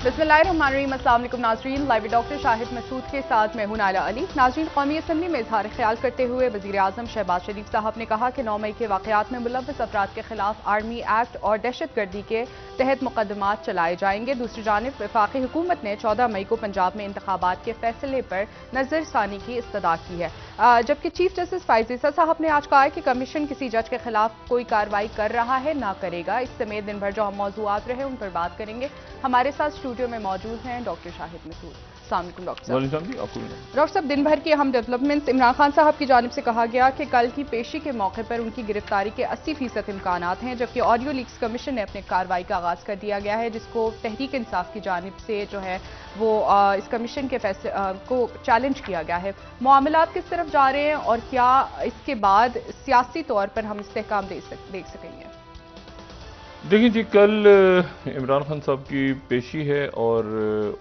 बिस्मिल्लाहिर्रहमानिर्रहीम। अस्सलाम वालेकुम नाज़रीन, लाइव डॉक्टर शाहिद मसूद के साथ मैं हूं नायला अली। नाज़रीन, कौमी असम्बली में इज़हार ख्याल करते हुए वज़ीर आज़म शहबाज शरीफ साहब ने कहा कि 9 मई के वाक़यात में मुलव्वस अफराद के खिलाफ आर्मी एक्ट और दहशत गर्दी के तहत मुकदमात चलाए जाएंगे। दूसरी जानिब वफाकी हुकूमत ने 14 मई को पंजाब में इंतखाबात के फैसले पर नजरसानी की इस्तदा की है, जबकि चीफ जस्टिस फाइज़ ईसा साहब ने आज कहा है कि कमीशन किसी जज के खिलाफ कोई कार्रवाई कर रहा है ना करेगा। इस समेत दिन भर जो हम मौजूआत रहे उन पर बात करेंगे। हमारे साथ स्टूडियो में मौजूद हैं डॉक्टर शाहिद मसूद। अस्सलाम वालेकुम डॉक्टर साहब। डॉक्टर साहब, दिन भर की अहम डेवलपमेंट्स। इमरान खान साहब की जानिब से कहा गया कि कल की पेशी के मौके पर उनकी गिरफ्तारी के 80% इम्कान हैं, जबकि ऑडियो लीक्स कमीशन ने अपने कार्रवाई का आगाज कर दिया गया है, जिसको तहरीक इंसाफ की जानिब से जो है वो इस कमीशन के फैसले को चैलेंज किया गया है। मामलात किस तरफ जा रहे हैं और क्या इसके बाद सियासी तौर पर हम इस्तेहकाम देख सकेंगे? देखिए जी, कल इमरान खान साहब की पेशी है और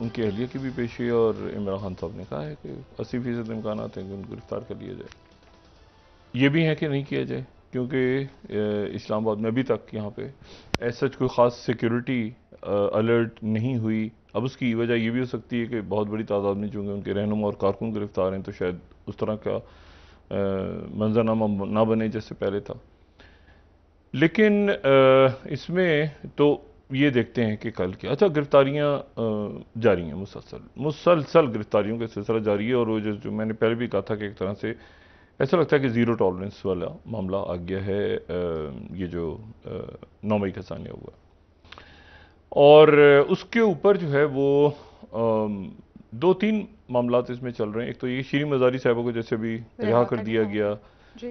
उनकी अहलिया की भी पेशी है, और इमरान खान साहब ने कहा है कि 80% इम्कान हैं कि उनको गिरफ्तार कर लिया जाए। ये भी है कि नहीं किया जाए, क्योंकि इस्लामाबाद में अभी तक यहाँ पे ऐसा कोई ख़ास सिक्योरिटी अलर्ट नहीं हुई। अब उसकी वजह ये भी हो सकती है कि बहुत बड़ी तादाद में चूँकि उनके रहनुमा और कारकुन गिरफ्तार हैं, तो शायद उस तरह का मंजरनामा ना बने जैसे पहले था। लेकिन इसमें तो ये देखते हैं कि कल क्या। अच्छा, गिरफ्तारियाँ जारी हैं, मुसलसल गिरफ्तारियों का सिलसिला जारी है। और वो जो मैंने पहले भी कहा था कि एक तरह से ऐसा लगता है कि ज़ीरो टॉलरेंस वाला मामला आ गया है, ये जो 9 मई का सानिया हुआ। और उसके ऊपर जो है वो 2-3 मामलात इसमें चल रहे हैं। एक तो ये शीरी मज़ारी साहबा को जैसे भी रिहा कर दिया गया,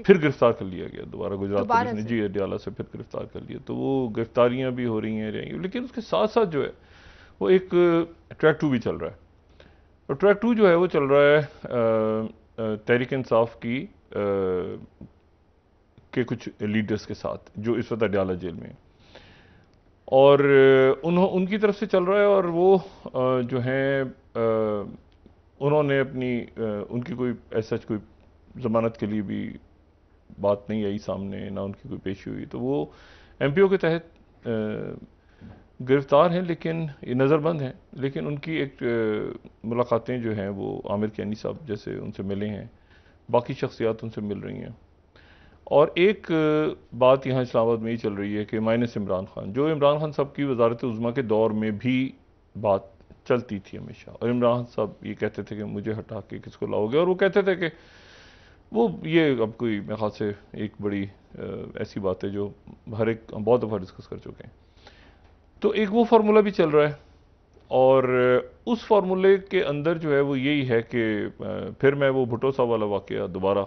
फिर गिरफ्तार कर लिया गया दोबारा गुजरात पुलिस ने, जी अडियाला से फिर गिरफ्तार कर लिया। तो वो गिरफ्तारियां भी हो रही हैं, लेकिन उसके साथ साथ जो है वो एक ट्रैक 2 भी चल रहा है। और ट्रैक 2 जो है वो चल रहा है तहरीक इंसाफ की के कुछ लीडर्स के साथ जो इस वक्त अडियाला जेल में, और उनकी तरफ से चल रहा है। और वो जो है उन्होंने अपनी उनकी कोई ऐसा कोई जमानत के लिए भी बात नहीं आई सामने, ना उनकी कोई पेशी हुई। तो वो एमपीओ के तहत गिरफ्तार हैं, लेकिन ये नज़रबंद हैं। लेकिन उनकी एक मुलाकातें जो हैं वो आमिर कैनी साहब जैसे उनसे मिले हैं, बाकी शख्सियात उनसे मिल रही हैं। और एक बात यहाँ इस्लामाबाद में ही चल रही है कि माइनस इमरान खान, जो इमरान खान साहब की वजारत उज़्मा के दौर में भी बात चलती थी हमेशा, और इमरान साहब ये कहते थे कि मुझे हटा के किसको लाओगे, और वो कहते थे कि वो ये अब कोई मेरे ख्याल से एक बड़ी ऐसी बात है जो हर एक हम बहुत दफ़ा डिस्कस कर चुके हैं। तो एक वो फार्मूला भी चल रहा है, और उस फार्मूले के अंदर जो है वो यही है कि फिर मैं वो भुट्टो साहब वाला वाक़या दोबारा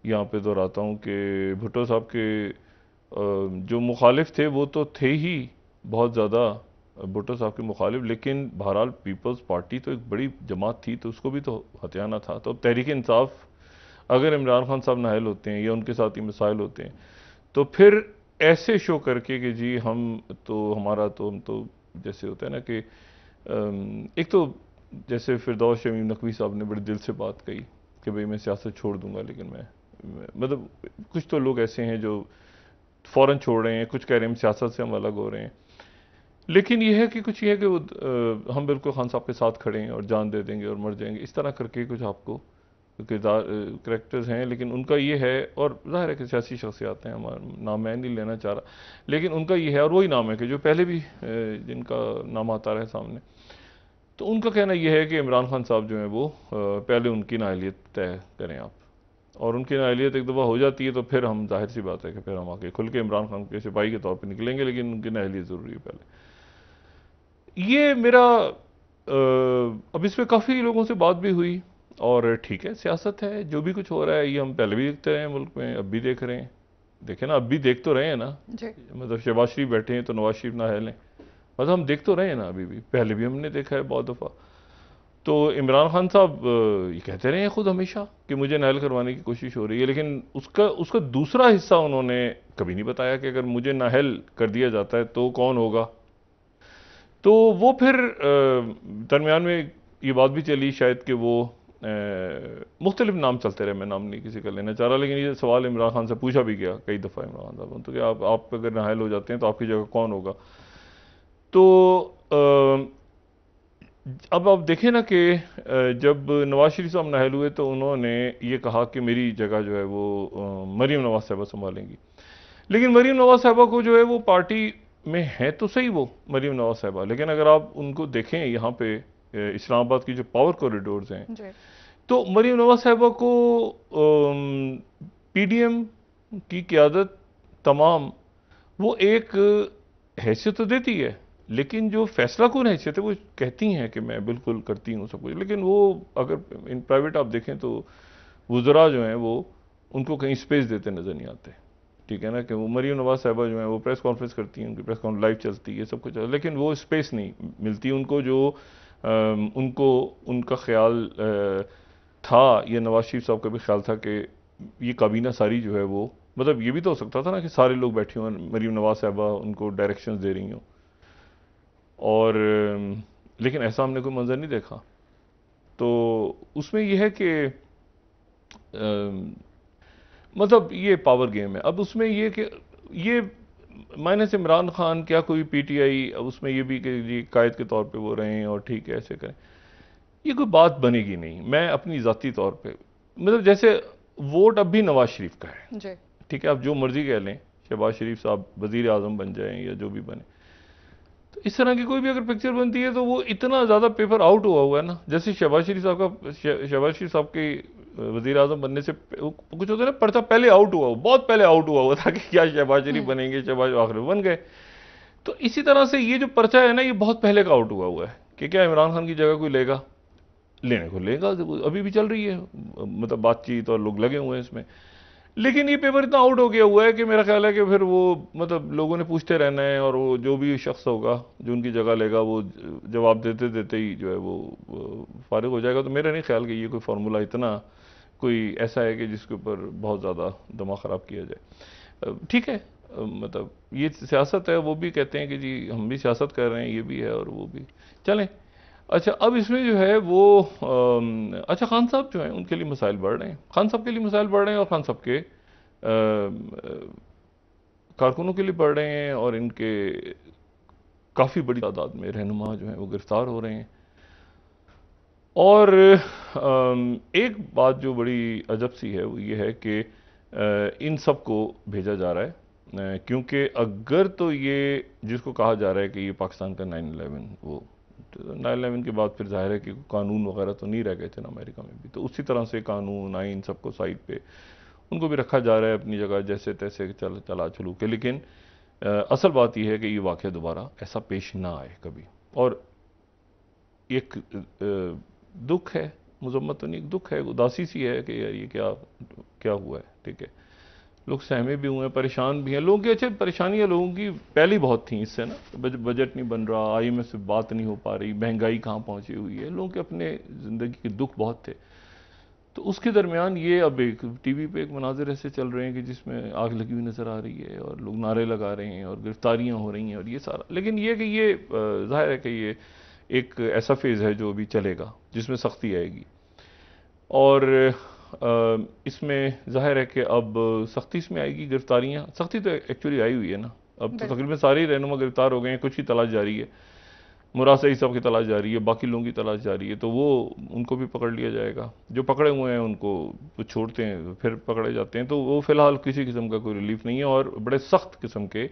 यहाँ पे दोहराता हूँ कि भुट्टो साहब के जो मुखालिफ थे वो तो थे ही बहुत ज़्यादा भुट्टो साहब के मुखालिफ, लेकिन बहरहाल पीपल्स पार्टी तो एक बड़ी जमात थी, तो उसको भी तो हथियाना था। तो अब तहरीक इंसाफ, अगर इमरान खान साहब नाहल होते हैं या उनके साथ ही मसाइल होते हैं, तो फिर ऐसे शो करके कि जी हम तो जैसे होता है ना कि एक तो जैसे फिरदौस शमीम नकवी साहब ने बड़े दिल से बात कही कि भाई मैं सियासत छोड़ दूंगा, लेकिन मैं मतलब कुछ तो लोग ऐसे हैं जो फ़ौरन छोड़ रहे हैं, कुछ कह रहे हैं सियासत से हम अलग हो रहे हैं। लेकिन ये है कि कुछ ये है कि वो हम बिल्कुल खान साहब के साथ खड़े हैं और जान दे देंगे और मर जाएंगे, इस तरह करके कुछ आपको किरदार करेक्टर्स हैं। लेकिन उनका ये है, और ज़ाहिर है कि सियासी शख्सियात हैं, हमारा नाम मैं नहीं लेना चाह रहा, लेकिन उनका ये है, और वही नाम है कि जो पहले भी जिनका नाम आता रहे सामने। तो उनका कहना यह है कि इमरान खान साहब जो हैं वो पहले उनकी नाअहलियत तय करें आप, और उनकी नाअहलियत एक दफ़ा हो जाती है तो फिर हम जाहिर सी बात है कि फिर हम आके खुल के इमरान खान के सिपाही के तौर पर निकलेंगे, लेकिन उनकी नाअहलियत ज़रूरी है पहले। ये मेरा अब इस पर काफ़ी लोगों से बात भी हुई, और ठीक है, सियासत है, जो भी कुछ हो रहा है ये हम पहले भी देखते रहे हैं मुल्क में, अब भी देख रहे हैं। देखें ना, अब भी देख तो रहे हैं ना, मतलब शहबाज शरीफ बैठे हैं तो नवाज शरीफ नाअहल हैं, मतलब हम देख तो रहे हैं ना, अभी भी, पहले भी हमने देखा है बहुत दफ़ा। तो इमरान खान साहब ये कहते रहे हैं खुद हमेशा कि मुझे नाअहल करवाने की कोशिश हो रही है, लेकिन उसका दूसरा हिस्सा उन्होंने कभी नहीं बताया कि अगर मुझे नाअहल कर दिया जाता है तो कौन होगा। तो वो फिर दरमियान में ये बात भी चली शायद कि वो मुख्तलिफ नाम चलते रहे, मैं नाम नहीं किसी का लेना चाह रहा, लेकिन ये सवाल इमरान खान से पूछा भी गया कई दफ़ा इमरान साहब तो कि आप अगर नाअहल हो जाते हैं तो आपकी जगह कौन होगा। तो अब आप देखें ना कि जब नवाज शरीफ साहब नाहल हुए तो उन्होंने ये कहा कि मेरी जगह जो है वो मरीम नवाज साहबा संभालेंगी। लेकिन मरीम नवाज साहबा को जो है वो पार्टी में है तो सही वो मरीम नवाज साहबा, लेकिन अगर आप उनको देखें यहाँ पे इस्लामाबाद की जो पावर कॉरिडोर्स हैं, जी। तो मरीम नवाज साहबा को पीडीएम की क़यादत तमाम वो एक हैसियत तो देती है, लेकिन जो फैसला कौन हैसियत है वो कहती हैं कि मैं बिल्कुल करती हूँ सब कुछ, लेकिन वो अगर इन प्राइवेट आप देखें तो वज़रा जो हैं वो उनको कहीं स्पेस देते नज़र नहीं आते। ठीक है ना, कि वो मरीम नवाज साहबा जो है वो प्रेस कॉन्फ्रेंस करती हैं, उनकी प्रेस कॉन्फ्रेंस लाइव चलती है, सब कुछ, लेकिन वो स्पेस नहीं मिलती उनको जो उनको उनका ख्याल था, या नवाज शरीफ साहब का भी ख्याल था कि ये काबीना सारी जो है वो, मतलब ये भी तो हो सकता था ना कि सारे लोग बैठे हों, मरीम नवाज साहबा उनको डायरेक्शंस दे रही हों, और लेकिन ऐसा हमने कोई मंजर नहीं देखा। तो उसमें यह है कि मतलब ये पावर गेम है। अब उसमें ये कि ये मायने से इमरान खान क्या कोई पीटीआई, अब उसमें ये भी कि जी कायद के तौर पे वो रहें और ठीक है ऐसे करें, ये कोई बात बनेगी नहीं। मैं अपनी ज़ाती तौर पे, मतलब जैसे वोट अब भी नवाज शरीफ का है, जी। ठीक है, आप जो मर्जी कह लें, शहबाज शरीफ साहब वजीर आजम बन जाएं या जो भी बने, तो इस तरह की कोई भी अगर पिक्चर बनती है तो वो इतना ज़्यादा पेपर आउट हुआ है ना, जैसे शहबाज शरीफ साहब का, शहबाज शरीफ साहब के वजीर आजम बनने से कुछ होता है ना, पर्चा पहले आउट हुआ हो, बहुत पहले आउट हुआ था कि क्या शहबाज शरीफ बनेंगे, शहबाज आखिर में बन गए। तो इसी तरह से ये जो पर्चा है ना, ये बहुत पहले का आउट हुआ है कि क्या इमरान खान की जगह कोई लेगा, लेने को लेगा, अभी भी चल रही है मतलब बातचीत और लोग लगे हुए हैं इसमें। लेकिन ये पेपर इतना आउट हो गया हुआ है कि मेरा ख्याल है कि फिर वो मतलब लोगों ने पूछते रहना है, और वो जो भी शख्स होगा जो उनकी जगह लेगा वो जवाब देते देते ही जो है वो फारिग हो जाएगा। तो मेरा नहीं ख्याल कि ये कोई फार्मूला इतना कोई ऐसा है कि जिसके ऊपर बहुत ज़्यादा दिमाग ख़राब किया जाए। ठीक है, मतलब ये सियासत है, वो भी कहते हैं कि जी हम भी सियासत कर रहे हैं, ये भी है और वो भी, चलें। अच्छा, अब इसमें जो है वो अच्छा खान साहब जो हैं उनके लिए मसाइल बढ़ रहे हैं, खान साहब के लिए मसाइल बढ़ रहे हैं, और खान साहब के कारकुनों के लिए बढ़ रहे हैं, और इनके काफ़ी बड़ी तादाद में रहनुमा जो हैं वो गिरफ्तार हो रहे हैं। और एक बात जो बड़ी अजब सी है वो ये है कि इन सब को भेजा जा रहा है, क्योंकि अगर तो ये जिसको कहा जा रहा है कि ये पाकिस्तान का 9/11, वो 9/11 के बाद फिर जाहिर है कि कानून वगैरह तो नहीं रह गए थे ना अमेरिका में भी, तो उसी तरह से कानून आइन सबको साइड पे उनको भी रखा जा रहा है अपनी जगह जैसे तैसे चला चलू के। लेकिन असल बात यह है कि ये वाक़या दोबारा ऐसा पेश ना आए कभी। और एक दुख है, मजम्मत तो नहीं, एक दुख है, उदासी सी है कि यार ये क्या क्या हुआ है। ठीक है, लोग सहमे भी हुए हैं, परेशान भी हैं, लोगों की अच्छे परेशानियां लोगों की पहले बहुत थी इससे ना, बजट नहीं बन रहा, आईएमएफ से बात नहीं हो पा रही, महंगाई कहाँ पहुंची हुई है, लोगों के अपने ज़िंदगी के दुख बहुत थे। तो उसके दरमियान ये अब एक टीवी पे एक मनाजिर ऐसे चल रहे हैं कि जिसमें आग लगी हुई नज़र आ रही है, और लोग नारे लगा रहे हैं, और गिरफ्तारियां हो रही हैं, और ये सारा। लेकिन ये कि ये जाहिर है कि ये एक ऐसा फेज़ है जो अभी चलेगा जिसमें सख्ती आएगी, और इसमें जाहिर है कि अब सख्ती इसमें आएगी, गिरफ्तारियां, सख्ती तो एक्चुअली आई हुई है ना, अब तो तकरीबन सारे ही रहनुमा गिरफ्तार हो गए हैं, कुछ की तलाश जारी है, मुराद सईद साहब की तलाश जारी है, बाकी लोगों की तलाश जारी है, तो वो उनको भी पकड़ लिया जाएगा। जो पकड़े हुए हैं उनको छोड़ते हैं, फिर पकड़े जाते हैं, तो वो फिलहाल किसी किस्म का कोई रिलीफ नहीं है। और बड़े सख्त किस्म के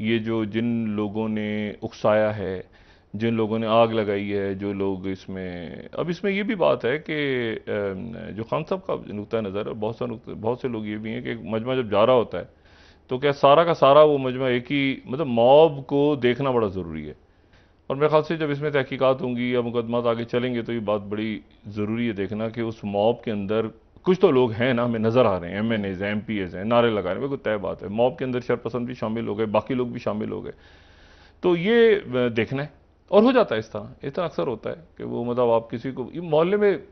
ये जो जिन लोगों ने उकसाया है, जिन लोगों ने आग लगाई है, जो लोग इसमें, अब इसमें ये भी बात है कि जो खान साहब का नुक्ता नज़र है, बहुत से लोग ये भी हैं कि मजमा जब जा रहा होता है तो क्या सारा का सारा वो मजमा एक ही, मतलब मॉब को देखना बड़ा ज़रूरी है। और मेरे ख्याल से जब इसमें तहकीकात होंगी या मुकदमात आगे चलेंगे तो ये बात बड़ी ज़रूरी है देखना कि उस मॉब के अंदर कुछ तो लोग हैं ना, हमें नज़र आ रहे हैं, MNAs हैं, MPAs हैं, नारे लगा रहे हैं, बिल्कुल तय बात है, मॉब के अंदर शरपसंद भी शामिल हो गए, बाकी लोग भी शामिल हो गए, तो ये देखना है। और हो जाता है इस तरह अक्सर होता है कि वो मतलब आप किसी को, ये मोहल्ले में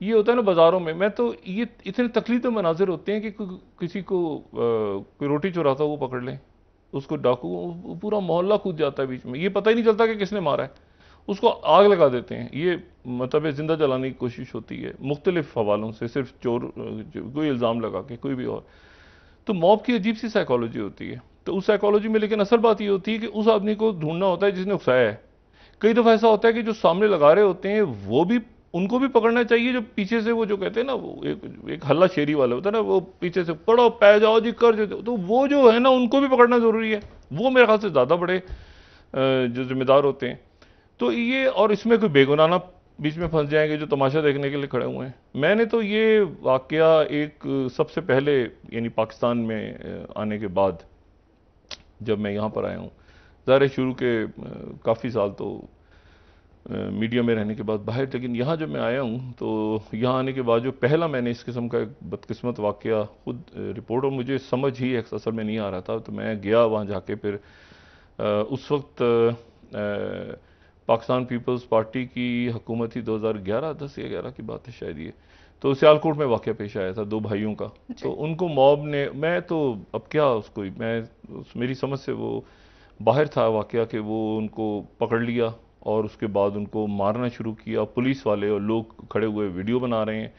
ये होता है ना, बाज़ारों में, मैं तो ये इतने तकलीफ मनाजिर होते हैं कि किसी को कोई रोटी चुराता वो पकड़ लें, उसको डाकू, पूरा मोहल्ला कूद जाता है बीच में, ये पता ही नहीं चलता कि किसने मारा है, उसको आग लगा देते हैं। ये मतलब जिंदा जलाने की कोशिश होती है मुख्तलिफ हवालों से, सिर्फ चोर कोई इल्ज़ाम लगा के, कोई भी और। तो मॉब की अजीब सी साइकोलॉजी होती है। तो उस साइकोलॉजी में लेकिन असल बात ये होती है कि उस आदमी को ढूंढना होता है जिसने उकसाया है, कई दफ़ा ऐसा होता है कि जो सामने लगा रहे होते हैं वो भी, उनको भी पकड़ना चाहिए, जो पीछे से वो जो कहते हैं ना, वो एक हल्ला शेरी वाले होता है ना, वो पीछे से पढ़ो पै जाओ जी कर जो, तो वो जो है ना उनको भी पकड़ना ज़रूरी है। वो मेरे ख्याल से ज़्यादा बड़े जो जिम्मेदार होते हैं। तो ये, और इसमें कोई बेगुनाह बीच में फंस जाएंगे जो तमाशा देखने के लिए खड़े हुए हैं। मैंने तो ये वाकया एक सबसे पहले यानी पाकिस्तान में आने के बाद जब मैं यहाँ पर आया हूँ, ज़ाहिर शुरू के काफ़ी साल तो मीडिया में रहने के बाद बाहर, लेकिन यहाँ जब मैं आया हूँ तो यहाँ आने के बाद जो पहला मैंने इस किस्म का एक बदकिस्मत वाकया खुद रिपोर्ट, और मुझे समझ ही असल में नहीं आ रहा था, तो मैं गया वहाँ जाके, फिर उस वक्त पाकिस्तान पीपल्स पार्टी की हुकूमत ही 2011-10 या 11 की बात है शायद ये, तो सियालकोट में वाकया पेश आया था दो भाइयों का। तो उनको मॉब ने, मैं तो अब क्या उसको, मेरी समझ से वो बाहर था वाकया कि वो उनको पकड़ लिया और उसके बाद उनको मारना शुरू किया। पुलिस वाले और लोग खड़े हुए वीडियो बना रहे हैं,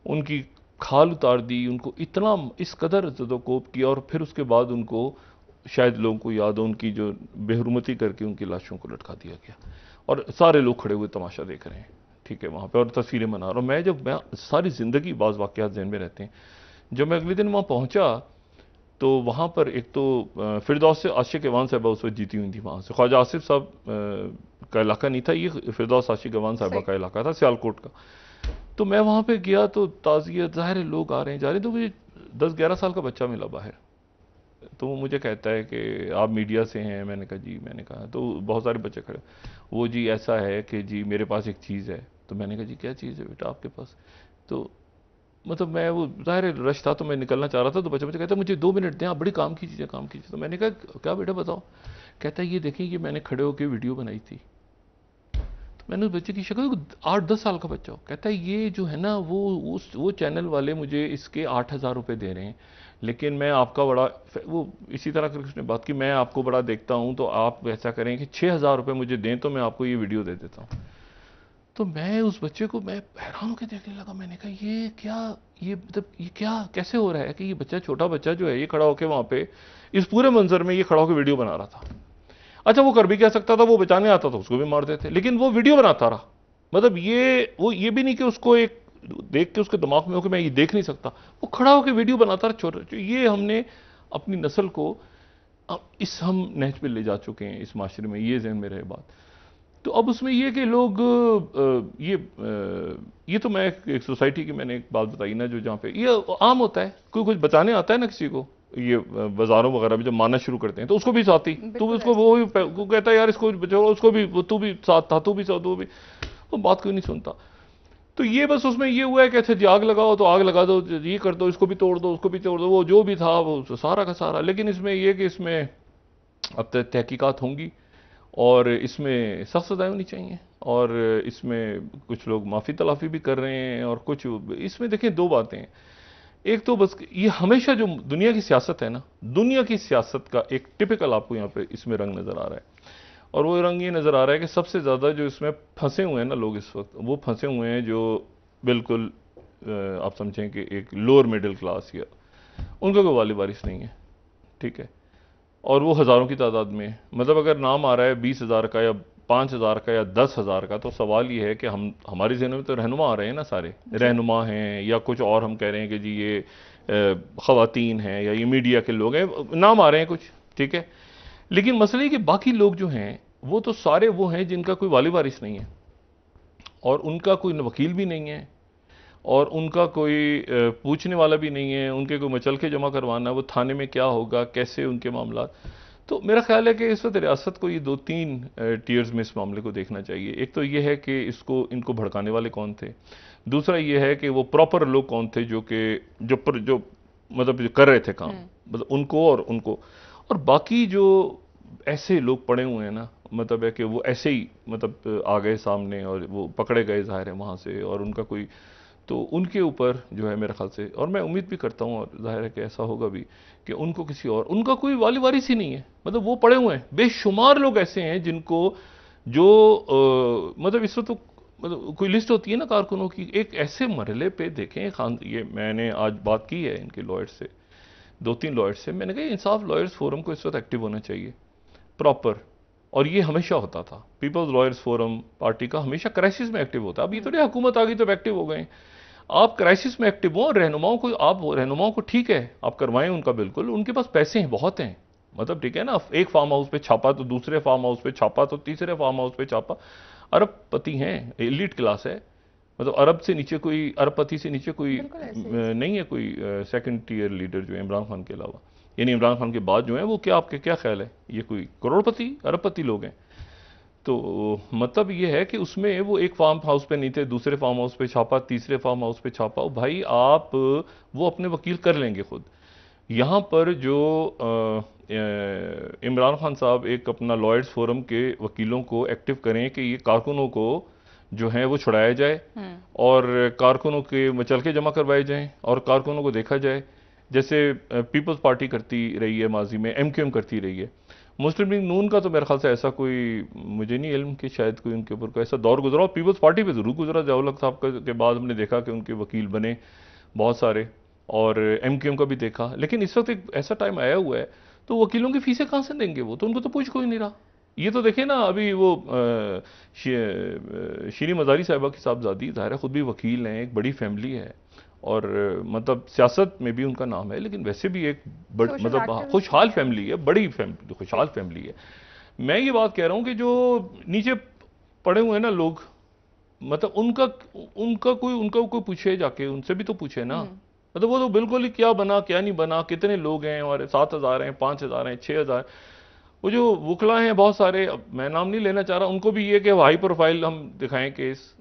उनकी खाल उतार दी, उनको इतना इस कदर ज़दोकोप किया, और फिर उसके बाद उनको, शायद लोगों को याद हो, उनकी जो बेहरुमती करके उनकी लाशों को लटका दिया गया, और सारे लोग खड़े हुए तमाशा देख रहे हैं, ठीक है, वहाँ पे, और तस्वीरें बना रहा हूँ मैं। जब मैं सारी ज़िंदगी बाज़ वाक़यात ज़हन में रहते हैं, जब मैं अगले दिन वहाँ पहुँचा तो वहाँ पर एक तो फिरदौस से आशिक अवान साहिबा उस वक्त जीती हुई थी, वहाँ से ख्वाजा आसिफ साहब का इलाका नहीं था ये, फिरदौस आशिक अवान साहिबा का इलाका था, सियालकोट का। तो मैं वहाँ पे गया तो ताज़ियत, ज़ाहिर है लोग आ रहे हैं जा रहे हैं, तो मुझे 10-11 साल का बच्चा मिला बाहर। तो वो मुझे कहता है कि आप मीडिया से हैं। मैंने कहा जी, मैंने कहा, तो बहुत सारे बच्चे खड़े, वो जी ऐसा है कि जी मेरे पास एक चीज़ है। तो मैंने कहा जी क्या चीज़ है बेटा आपके पास? तो मतलब मैं, वो ज़ाहिर रश था तो मैं निकलना चाह रहा था, तो बच्चा कहता मुझे 2 मिनट दें, आप बड़ी काम की चीज़ है, काम कीजिए। तो मैंने कहा क्या बेटा बताओ? कहता है ये देखें, ये मैंने खड़े होकर वीडियो बनाई थी। तो मैंने उस बच्चे की शक्ल, 8-10 साल का बच्चा हो, कहता है ये जो है ना वो चैनल वाले मुझे इसके 8,000 रुपये दे रहे हैं, लेकिन मैं आपका बड़ा, वो इसी तरह करके उसने बात की, मैं आपको बड़ा देखता हूँ तो आप ऐसा करें कि 6,000 रुपये मुझे दें तो मैं आपको ये वीडियो दे देता हूँ। तो मैं उस बच्चे को मैं हैरान होकर देखने लगा। मैंने कहा ये क्या, ये मतलब ये क्या कैसे हो रहा है कि ये बच्चा, छोटा बच्चा जो है, ये खड़ा होकर वहाँ पे इस पूरे मंजर में ये खड़ा होकर वीडियो बना रहा था। अच्छा वो कर भी क्या सकता था, वो बचाने आता था उसको भी मार देते, लेकिन वो वीडियो बनाता रहा। मतलब ये भी नहीं कि उसको एक देख के उसके दिमाग में हो कि मैं ये देख नहीं सकता, वो खड़ा होकर वीडियो बनाता रहा। छोटे ये हमने अपनी नस्ल को हम नहज पे ले जा चुके हैं इस माशरे में, ये ज़हन में रहे बात। तो अब उसमें ये कि लोग ये तो मैं एक सोसाइटी की मैंने एक बात बताई ना, जो जहाँ पे ये आम होता है, कोई कुछ बताने आता है ना किसी को, ये बाजारों वगैरह में जब मानना शुरू करते हैं तो उसको भी साथी, तो उसको वो कहता है यार इसको बचाओ, उसको भी, तू भी साथ था, तू भी साथ, वो भी, वो बात कोई नहीं सुनता। तो ये बस उसमें ये हुआ है कि अच्छा जी आग लगाओ तो आग लगा दो, ये कर दो, इसको भी तोड़ दो, उसको भी तोड़ दो, वो जो भी था वो सारा का सारा। लेकिन इसमें यह कि इसमें अब तहकीकात होंगी और इसमें सख्त सजाएं होनी चाहिए, और इसमें कुछ लोग माफ़ी तलाफ़ी भी कर रहे हैं, और कुछ इसमें देखें दो बातें हैं। एक तो बस ये हमेशा जो दुनिया की सियासत है ना, दुनिया की सियासत का एक टिपिकल आपको यहाँ पे इसमें रंग नज़र आ रहा है, और वो रंग ये नज़र आ रहा है कि सबसे ज़्यादा जो इसमें फंसे हुए हैं ना लोग इस वक्त, वो फंसे हुए हैं जो बिल्कुल आप समझें कि एक लोअर मिडिल क्लास, या उनका कोई वाली वारिस नहीं है, ठीक है, और वो हज़ारों की तादाद में। मतलब अगर नाम आ रहा है 20,000 का या 5,000 का या 10,000 का, तो सवाल ये है कि हमारी ज़हन में तो रहनुमा आ रहे हैं ना, सारे रहनुमा हैं, या कुछ और हम कह रहे हैं कि जी ये ख़वातीन हैं, या ये मीडिया के लोग हैं, नाम आ रहे हैं कुछ, ठीक है। लेकिन मसले कि बाकी लोग जो हैं वो तो सारे वो हैं जिनका कोई वाली वारिस नहीं है, और उनका कोई वकील भी नहीं है, और उनका कोई पूछने वाला भी नहीं है, उनके कोई मचल के जमा करवाना, वो थाने में क्या होगा, कैसे उनके मामला। तो मेरा ख्याल है कि इस वक्त रियासत को ये 2-3 टीयर्स में इस मामले को देखना चाहिए। एक तो ये है कि इनको भड़काने वाले कौन थे, दूसरा ये है कि वो प्रॉपर लोग कौन थे जो मतलब जो कर रहे थे काम, मतलब उनको, और बाकी जो ऐसे लोग पड़े हुए हैं ना, मतलब है कि वो ऐसे ही मतलब आ गए सामने और वो पकड़े गए ज़ाहिर है वहाँ से, और उनका कोई, तो उनके ऊपर जो है मेरे ख्याल से, और मैं उम्मीद भी करता हूँ और जाहिर है कि ऐसा होगा भी, कि उनको किसी और, उनका कोई वाली वारिस ही नहीं है, मतलब वो पड़े हुए हैं। बेशुमार लोग ऐसे हैं जिनको जो मतलब इस वक्त तो मतलब कोई लिस्ट होती है ना कारकुनों की, एक ऐसे मरहले पे देखें ये मैंने आज बात की है इनके लॉयर्स से, 2-3 लॉयर्स से, मैंने कहा इंसाफ लॉयर्स फोरम को इस वक्त एक्टिव होना चाहिए प्रॉपर, और ये हमेशा होता था। पीपल्स लॉयर्स फोरम पार्टी का हमेशा क्राइसिस में एक्टिव होता है। अब ये थोड़ी हुकूमत आ गई तो एक्टिव हो गए। आप क्राइसिस में एक्टिव हो, रहनुमाओं को आप रहनुमाओं को ठीक है आप करवाएं उनका, बिल्कुल उनके पास पैसे हैं, बहुत हैं, मतलब ठीक है ना, एक फार्म हाउस पे छापा तो दूसरे फार्म हाउस पे छापा तो तीसरे फार्म हाउस पे छापा। अरबपति हैं, एलीट क्लास है, मतलब अरब से नीचे कोई, अरबपति से नीचे कोई नहीं है कोई सेकंड टियर लीडर जो है इमरान खान के अलावा, यानी इमरान खान के बाद जो है वो, क्या आपके क्या ख्याल है, ये कोई करोड़पति अरबपति लोग हैं? तो मतलब ये है कि उसमें वो एक फार्म हाउस पे नहीं थे, दूसरे फार्म हाउस पे छापा, तीसरे फार्म हाउस पे छापा। भाई आप वो अपने वकील कर लेंगे खुद। यहाँ पर जो इमरान खान साहब एक अपना लॉयर्स फोरम के वकीलों को एक्टिव करें कि ये कारकुनों को जो है वो छुड़ाया जाए और कारकुनों के मचलके जमा करवाए जाएं और कारकुनों को देखा जाए, जैसे पीपल्स पार्टी करती रही है माजी में, एमक्यूएम करती रही है। मुस्लिम लीग नून का तो मेरे ख्याल से ऐसा कोई मुझे नहीं इल्म कि शायद कोई उनके ऊपर कोई ऐसा दौर गुजरा। पीपल्स पार्टी पे जरूर गुजरा, जवाहर साहब के बाद हमने देखा कि उनके वकील बने बहुत सारे, और एमक्यूएम का भी देखा। लेकिन इस वक्त एक ऐसा टाइम आया हुआ है तो वकीलों की फीसें कहाँ से देंगे वो, तो उनको तो पूछ कोई नहीं रहा। ये तो देखे ना अभी वो शीरी मजारी साहिबा की साहबजादी, ज़ाहिर है खुद भी वकील हैं, एक बड़ी फैमिली है और मतलब सियासत में भी उनका नाम है, लेकिन वैसे भी एक मतलब खुशहाल फैमिली है, बड़ी फैमिली, खुशहाल फैमिली है। मैं ये बात कह रहा हूँ कि जो नीचे पड़े हुए हैं ना लोग, मतलब उनका उनका कोई पूछे जाके, उनसे भी तो पूछे ना। मतलब वो तो बिल्कुल ही क्या बना क्या नहीं बना, कितने लोग हैं, और 7,000 हैं, 5,000 हैं, 6,000। वो जो वकला हैं बहुत सारे, मैं नाम नहीं लेना चाह रहा, उनको भी ये कि हाई प्रोफाइल हम दिखाएं केस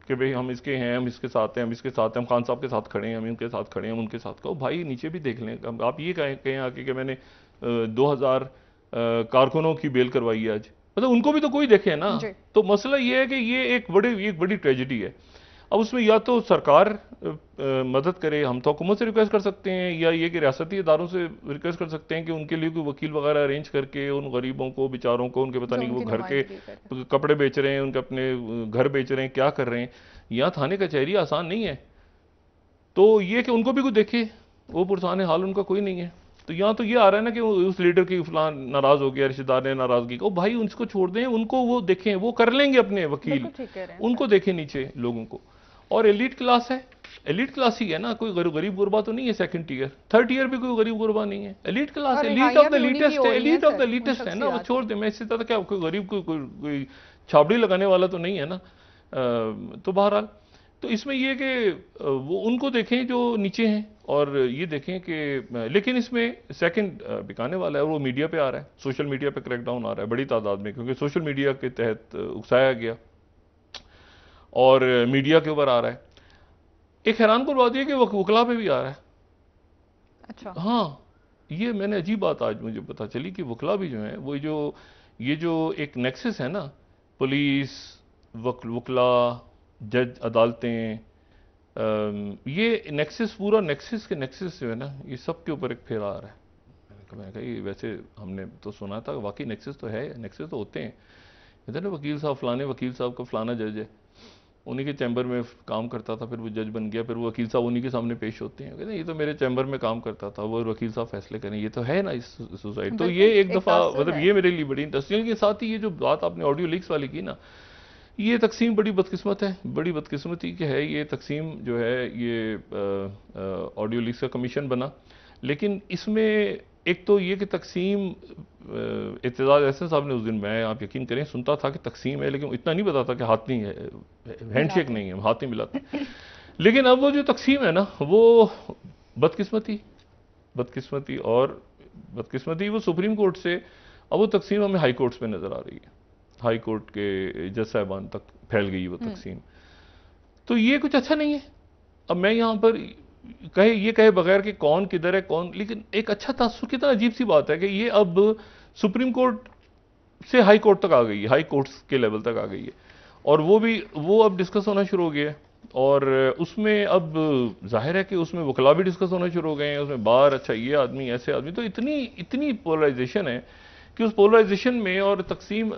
कि भाई हम इसके हैं, हम इसके साथ हैं, हम इसके साथ हैं, हम खान साहब के साथ खड़े हैं, हम इनके साथ खड़े हैं, हम उनके साथ। कहो भाई नीचे भी देख लें। आप ये कहें आके कि मैंने 2,000 कारकुनों की बेल करवाई है आज, मतलब उनको भी तो कोई देखे ना। तो मसला ये है कि ये एक बड़ी ट्रेजेडी है। अब उसमें या तो सरकार मदद करे, हम तो हुकूमत से रिक्वेस्ट कर सकते हैं, या ये कि रियासती इदारों से रिक्वेस्ट कर सकते हैं कि उनके लिए कोई वकील वगैरह अरेंज करके उन गरीबों को, बेचारों को, उनके पता नहीं वो घर के कपड़े बेच रहे हैं, उनके अपने घर बेच रहे हैं, क्या कर रहे हैं। यहाँ थाने कचहरी आसान नहीं है, तो ये कि उनको भी कोई देखे, वो पुरसान हाल उनका कोई नहीं है। तो यहाँ तो ये आ रहा है ना कि उस लीडर की फलान नाराज हो गया, रिश्तेदार ने नाराजगी को, भाई उनको छोड़ दें, उनको वो देखें, वो कर लेंगे अपने वकील, उनको देखें नीचे लोगों को। और एलीट क्लास है, एलीट क्लास ही है ना, कोई गरीब गुरबा तो नहीं है, सेकंड टीयर थर्ड टीयर भी कोई गरीब गुरबा नहीं है, एलीट क्लास है, एलीट ऑफ द लीटेस्ट है, एलीट ऑफ द लीटेस्ट है ना, वो छोड़ दे। मैं इससे ज्यादा क्या, कोई गरीब कोई छाबड़ी लगाने वाला तो नहीं है ना। तो बहरहाल तो इसमें यह कि वो उनको देखें जो नीचे हैं, और ये देखें कि, लेकिन इसमें सेकंड बिकाने वाला है, वो मीडिया पे आ रहा है, सोशल मीडिया पे क्रैकडाउन आ रहा है बड़ी तादाद में, क्योंकि सोशल मीडिया के तहत उकसाया गया और मीडिया के ऊपर आ रहा है। एक हैरानकुन बात यह कि वकला पे भी आ रहा है। अच्छा, हाँ, ये मैंने अजीब बात आज मुझे पता चली कि वकला भी जो है, वो ये जो एक नेक्सस है ना, पुलिस, वकला, जज, अदालतें, ये नेक्सस, पूरा नेक्सस के नेक्सस जो है ना, ये सब के ऊपर एक फेरा आ रहा है। मैंने कहा ये वैसे हमने तो सुना था, वाकई नेक्सस तो है, नेक्सस तो होते हैं। इधर ना वकील साहब, फलाने वकील साहब का फलाना जज है, उन्हीं के चैम्बर में काम करता था, फिर वो जज बन गया, फिर वो वकील साहब उन्हीं के सामने पेश होते हैं, कहते हैं ये तो मेरे चैम्बर में काम करता था, वो वकील साहब फैसले करें, ये तो है ना इस सोसाइटी। तो ये एक दफ़ा मतलब ये मेरे लिए बड़ी इंटरेस्टिंग। के साथ ही ये जो बात आपने ऑडियो लीक्स वाली की ना, ये तकसीम बड़ी बदकिस्मत है, बड़ी बदकिस्मती की है ये तकसीम जो है, ये ऑडियो लीक्स का कमीशन बना। लेकिन इसमें एक तो ये कि तकसीम, इत्तेजाज एहसन साहब ने उस दिन, मैं आप यकीन करें सुनता था कि तकसीम है, लेकिन इतना नहीं पता था कि हाथ नहीं है, हैंडशेक नहीं है, हाथ नहीं मिलाते। लेकिन अब वो जो तकसीम है ना, वो बदकिस्मती और बदकिस्मती वो सुप्रीम कोर्ट से, अब वो तकसीम हमें हाई कोर्ट्स में नजर आ रही है, हाई कोर्ट के जज साहबान तक फैल गई वो तकसीम। तो ये कुछ अच्छा नहीं है। अब मैं यहाँ पर ये कहे बगैर कि कौन किधर है कौन, लेकिन एक अच्छा तासुर, कितना अजीब सी बात है कि ये अब सुप्रीम कोर्ट से हाई कोर्ट तक आ गई है, हाई कोर्ट्स के लेवल तक आ गई है, और वो अब डिस्कस होना शुरू हो गया है। और उसमें अब जाहिर है कि उसमें वकला भी डिस्कस होना शुरू हो गए हैं, उसमें बार, अच्छा ये आदमी, ऐसे आदमी, तो इतनी पोलराइजेशन है कि उस पोलराइजेशन में और तकसीम,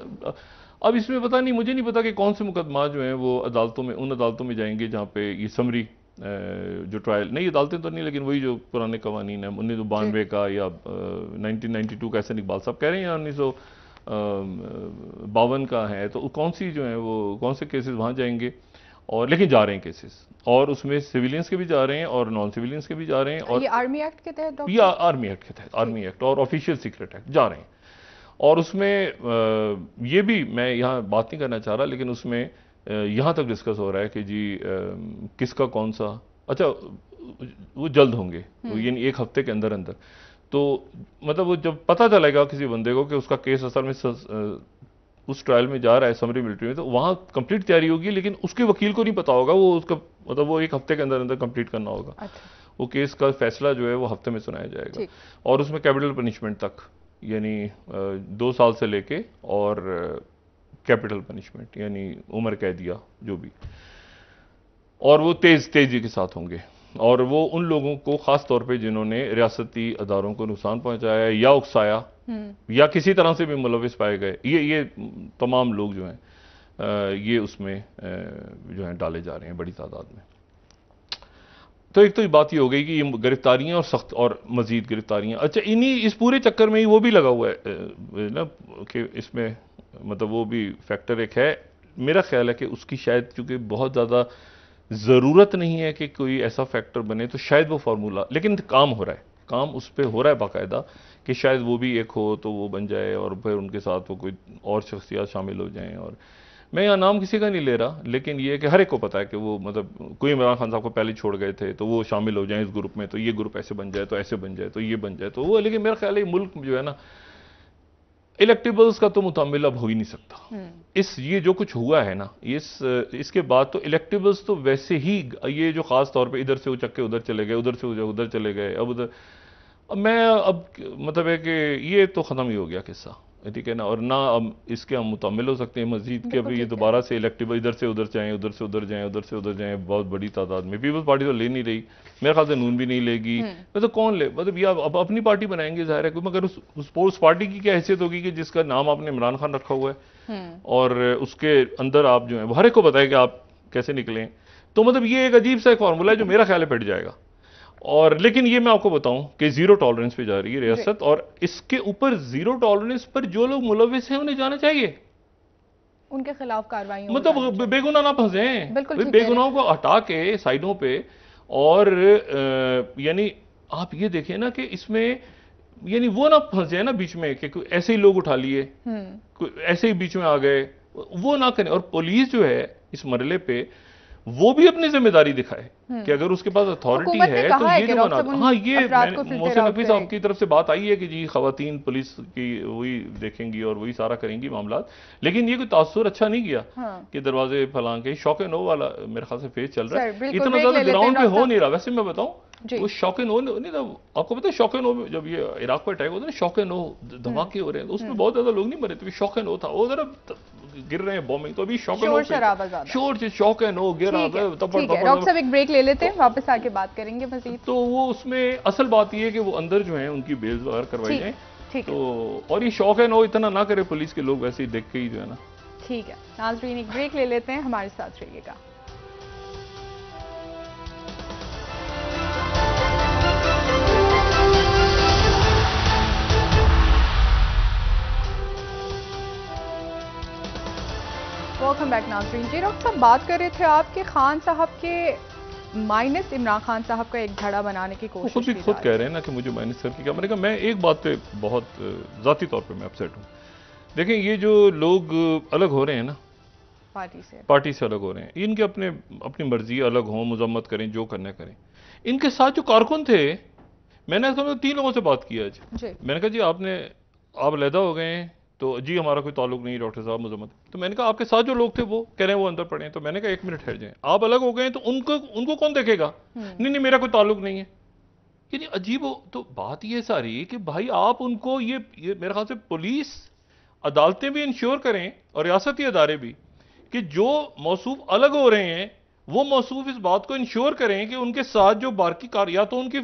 अब इसमें पता नहीं, मुझे नहीं पता कि कौन से मुकदमा जो हैं वो अदालतों में, उन अदालतों में जाएंगे जहाँ पे ये समरी जो ट्रायल, नहीं अदालतें तो नहीं, लेकिन वही जो पुराने कवानीन है 1992 का या 1992 का, ऐसे इकबाल साहब कह रहे हैं, या 52 का है, तो कौन सी जो है वो कौन से केसेस वहाँ जाएंगे, और लेकिन जा रहे हैं केसेस, और उसमें सिविलियंस के भी जा रहे हैं और नॉन सिविलियंस के भी जा रहे हैं। और ये आर्मी एक्ट के तहत डॉक्टर? ये आर्मी एक्ट के तहत, आर्मी एक्ट और ऑफिशियल सीक्रेट एक्ट जा रहे हैं। और उसमें ये भी मैं यहाँ बात नहीं करना चाह रहा, लेकिन उसमें यहाँ तक डिस्कस हो रहा है कि जी किसका कौन सा, अच्छा वो जल्द होंगे, यानी एक हफ्ते के अंदर अंदर। तो मतलब वो जब पता चलेगा किसी बंदे को कि उसका केस असल में उस ट्रायल में जा रहा है, समरी मिलिट्री में, तो वहाँ कंप्लीट तैयारी होगी, लेकिन उसके वकील को नहीं पता होगा, वो उसका मतलब वो एक हफ्ते के अंदर अंदर कंप्लीट करना होगा। अच्छा। वो केस का फैसला जो है वो हफ्ते में सुनाया जाएगा, और उसमें कैपिटल पनिशमेंट तक, यानी 2 साल से लेके और कैपिटल पनिशमेंट यानी उम्र कैदिया जो भी, और वो तेजी के साथ होंगे। और वो उन लोगों को खास तौर पे जिन्होंने रियासती अदारों को नुकसान पहुंचाया या उकसाया या किसी तरह से भी मुलविस पाए गए, ये तमाम लोग जो हैं ये उसमें जो हैं डाले जा रहे हैं बड़ी तादाद में। तो एक तो ये बात ये हो गई कि ये गिरफ्तारियां और सख्त और मजीद गिरफ्तारियां। अच्छा, इन्हीं इस पूरे चक्कर में ही वो भी लगा हुआ है ना कि इसमें मतलब वो भी फैक्टर एक है। मेरा ख्याल है कि उसकी शायद चूंकि बहुत ज़्यादा ज़रूरत नहीं है कि कोई ऐसा फैक्टर बने, तो शायद वो फार्मूला, लेकिन काम हो रहा है, काम उस पर हो रहा है बाकायदा कि शायद वो भी एक हो तो वो बन जाए, और फिर उनके साथ वो कोई और शख्सियात शामिल हो जाएं। और मैं यहाँ नाम किसी का नहीं ले रहा, लेकिन ये है कि हर एक को पता है कि वो मतलब कोई इमरान खान साहब को पहले छोड़ गए थे, तो वो शामिल हो जाएं इस ग्रुप में, तो ये ग्रुप ऐसे बन जाए, तो ऐसे बन जाए, तो ये बन जाए, तो वो। लेकिन मेरा ख्याल है मुल्क जो है ना, इलेक्टेबल्स का तो मुतामिल अब हो ही नहीं सकता। ये जो कुछ हुआ है ना, इसके बाद तो इलेक्टेबल्स तो वैसे ही, ये जो खास तौर पे इधर से उचक के उधर चले गए, उधर से उधर चले गए, अब उधर, अब मतलब है कि ये तो ख़त्म ही हो गया किस्सा, ठीक है ना। और ना अब इसके हम मुतामिल हो सकते हैं मजीद के, अभी ये दोबारा से इलेक्टेबल इधर से उधर जाएं, उधर से उधर जाएं, उधर से उधर जाएं बहुत बड़ी तादाद में। पीपल्स पार्टी तो ले नहीं रही, मेरे ख्याल से नून भी नहीं लेगी, मतलब कौन ले, मतलब ये अब अपनी पार्टी बनाएंगे जाहिर है, मगर उस पार्टी की क्या हैसियत होगी कि जिसका नाम आपने इमरान खान रखा हुआ है, और उसके अंदर आप जो है हर एक को बताए कि आप कैसे निकलें। तो मतलब ये एक अजीब सा एक फार्मूला है जो मेरा ख्याल है पिट जाएगा। और लेकिन ये मैं आपको बताऊं कि जीरो टॉलरेंस पे जा रही है रियासत, और इसके ऊपर जीरो टॉलरेंस पर जो लोग मुलविस हैं उन्हें जाना चाहिए, उनके खिलाफ कार्रवाई, मतलब बेगुनाह ना फंसे, बेगुनाहों को हटा के साइडों पे। और यानी आप ये देखें ना कि इसमें यानी वो ना फंस जाए ना बीच में कि ऐसे ही लोग उठा लिए, ऐसे ही बीच में आ गए, वो ना करें। और पुलिस जो है इस मरले पे वो भी अपनी जिम्मेदारी दिखाए कि अगर उसके पास अथॉरिटी है तो ये जो बना, हाँ ये मोहसिन नकवी साहब की तरफ से बात आई है कि जी खवातीन पुलिस की वही देखेंगी और वही सारा करेंगी मामला, लेकिन ये कोई तासुर अच्छा नहीं किया कि दरवाजे फलां के। शौक नो वाला मेरे ख्याल से फेज चल रहा है, इतना ज्यादा ग्राउंड पे हो नहीं रहा। वैसे मैं बताऊं वो शौक नो नहीं था, आपको पता है शौक नो जब ये इराक पर अटैक होता है, शौक नो धमाके हो रहे हैं, उसमें बहुत ज्यादा लोग नहीं मरे थे, शौक नो था, वो जरा गिर रहे हैं बॉम्बिंग, तो अभी शौक नो शौक नो गिर रहा है। डॉक्टर साहब एक ब्रेक ले लेते हैं, वापस आके बात करेंगे मजीद। तो वो उसमें असल बात ये है कि वो अंदर जो है उनकी बेल्स वगैरह करवाई जाए, तो और ये शौक है नो इतना ना करे पुलिस के लोग, वैसे ही देख के ही जो है ना। ठीक है नाज़रीन, एक ब्रेक ले लेते हैं, हमारे साथ रहिएगा। वेलकम बैक नाज़रीन। जी डॉक्टर साहब, बात कर रहे थे आप कि खान साहब के माइनस इमरान खान साहब का एक धड़ा बनाने की कोशिश, खुद कह रहे हैं ना कि मुझे माइनस करके क्या बनेगा। मैं एक बात पे बहुत जाती तौर पे मैं अपसेट हूँ। देखें ये जो लोग अलग हो रहे हैं ना पार्टी से अलग हो रहे हैं, इनके अपनी मर्जी अलग हो, मजम्मत करें, जो करना करें। इनके साथ जो कारकुन थे, मैंने 3 लोगों से बात की आज, मैंने कहा जी आप अलहदा हो गए हैं, तो जी हमारा कोई ताल्लुक नहीं डॉक्टर साहब मजम्मत। तो मैंने कहा आपके साथ जो लोग थे वो कह रहे हैं वो अंदर पड़े हैं, तो मैंने कहा 1 मिनट ठहर जाएं, आप अलग हो गए हैं तो उनको कौन देखेगा? नहीं मेरा कोई ताल्लुक नहीं है। यानी अजीब हो। तो बात ये सारी कि भाई आप उनको ये मेरे ख्याल से पुलिस अदालतें भी इंश्योर करें और रियासती अदारे भी कि जो मौसूफ अलग हो रहे हैं वो मौसूफ इस बात को इंश्योर करें कि उनके साथ जो बाकी कार, या तो उनकी